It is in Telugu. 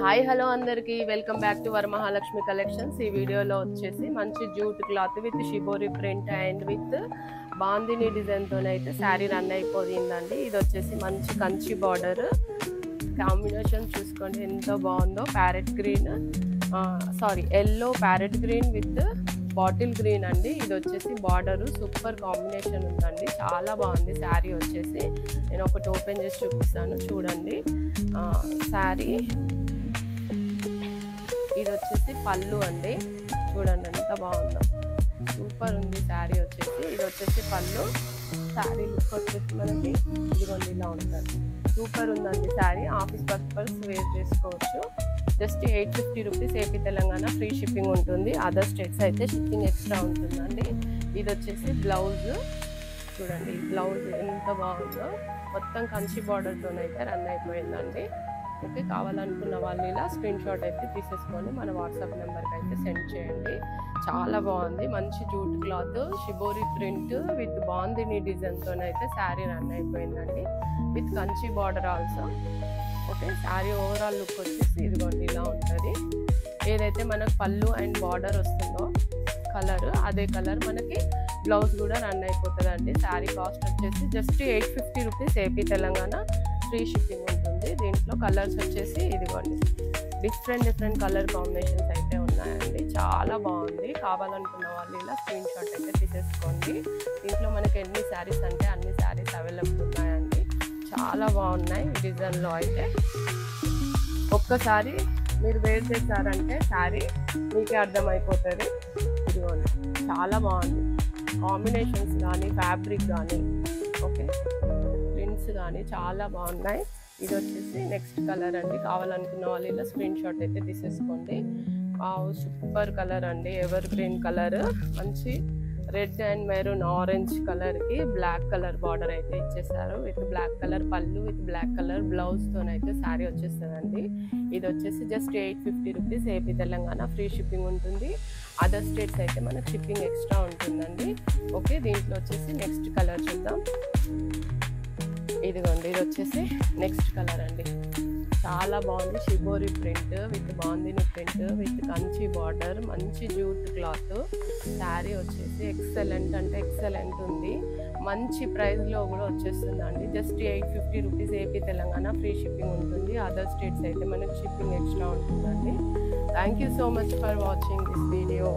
హాయ్ హలో అందరికీ welcome back to Varamahalakshmi collections. ఈ వీడియోలో వచ్చేసి మంచి jute cloth with shibori print and with bandhani డిజైన్తోనైతే శారీ రన్ అయిపోయిందండి. ఇది వచ్చేసి మంచి కంచి బార్డర్ కాంబినేషన్ చూసుకోండి ఎంత బాగుందో. Parrot green yellow parrot green with bottle green అండి. ఇది వచ్చేసి బార్డరు సూపర్ కాంబినేషన్ ఉందండి, చాలా బాగుంది శారీ వచ్చేసి. నేను ఒకటి ఓపెన్ చేసి చూపిస్తాను చూడండి. శారీ ఇది వచ్చేసి పళ్ళు అండి, చూడండి ఎంత బాగుందో, సూపర్ ఉంది శారీ వచ్చేసి. ఇది వచ్చేసి పళ్ళు. శారీ లుక్ వచ్చేసి మనకి ఇదిగోండి ఇలా ఉంటుంది, సూపర్ ఉందండి శారీ. ఆఫీస్ పర్పస్ వేర్ చేసుకోవచ్చు. Just 850 rupees AP Telangana free shipping ఉంటుంది. అదర్ స్టేట్స్ అయితే షిప్పింగ్ ఎక్స్ట్రా ఉంటుందండి. ఇది వచ్చేసి బ్లౌజ్ చూడండి, బ్లౌజ్ ఎంత బాగుందో, మొత్తం కంచి బార్డర్తోనైతే రన్ అయిపోయిందండి. ఓకే, కావాలనుకున్న వాళ్ళు ఇలా స్క్రీన్ షాట్ అయితే తీసేసుకొని మన వాట్సాప్ నెంబర్కి అయితే సెండ్ చేయండి. చాలా బాగుంది, మంచి jute cloth shibori print with bandhani డిజైన్తోనైతే శారీ రన్ అయిపోయిందండి, with Kanchi border also. Okay, sari overall look వచ్చేసి ఇదిగోండి ఇలా ఉంటుంది. ఏదైతే మనకు పళ్ళు అండ్ బార్డర్ వస్తుందో కలర్, అదే కలర్ మనకి బ్లౌజ్ కూడా రన్ అయిపోతుందండి. శారీ కాస్ట్ వచ్చేసి just 850 rupees AP Telangana free shipping ఉంటుంది. దీంట్లో కలర్స్ వచ్చేసి ఇదిగోండి, డిఫరెంట్ కలర్ కాంబినేషన్స్ అయితే ఉన్నాయండి, చాలా బాగుంది. కావాలనుకున్న వాళ్ళు ఇలా స్క్రీన్ షాట్ అయితే తీసేసుకోండి. దీంట్లో మనకి ఎన్ని శారీస్ అంటే అన్ని శారీస్ అవైలబుల్ ఉన్నాయండి, చాలా బాగున్నాయి. ఈ డిజైన్లో అయితే ఒక్కసారి మీరు వేర్ చేశారంటే శారీ మీకే అర్థమైపోతుంది. ఇదిగోండి చాలా బాగుంది, కాంబినేషన్స్ కానీ ఫ్యాబ్రిక్ కానీ ఓకే ప్రింట్స్ కానీ చాలా బాగున్నాయి. ఇది వచ్చేసి నెక్స్ట్ కలర్ అండి. కావాలనుకున్న వాళ్ళు ఇలా స్క్రీన్ షాట్ అయితే తీసేసుకోండి. సూపర్ కలర్ అండి, ఎవర్ గ్రీన్ కలర్, మంచి రెడ్ అండ్ మెరూన్ ఆరెంజ్ కలర్కి బ్లాక్ కలర్ బార్డర్ అయితే ఇచ్చేసారు. విత్ బ్లాక్ కలర్ పళ్ళు విత్ బ్లాక్ కలర్ బ్లౌజ్తోనైతే శారీ వచ్చేస్తుందండి. ఇది వచ్చేసి just 850 rupees AP Telangana free shipping ఉంటుంది. అదర్ స్టేట్స్ అయితే మనకు షిప్పింగ్ ఎక్స్ట్రా ఉంటుందండి. ఓకే, దీంట్లో వచ్చేసి నెక్స్ట్ కలర్ చూద్దాం. ఇదిగోండి, ఇది వచ్చేసి నెక్స్ట్ కలర్ అండి, చాలా బాగుంది. Shibori print with bandhani print with Kanchi border, మంచి జూట్ క్లాత్. శారీ వచ్చేసి ఎక్సలెంట్ అంటే ఎక్సలెంట్ ఉంది, మంచి ప్రైస్లో కూడా వచ్చేస్తుందండి. Just 850 rupees AP Telangana free shipping ఉంటుంది. అదర్ స్టేట్స్ అయితే మనకి షిప్పింగ్ ఎక్స్ట్రా ఉంటుందండి. Thank you so much for watching this video.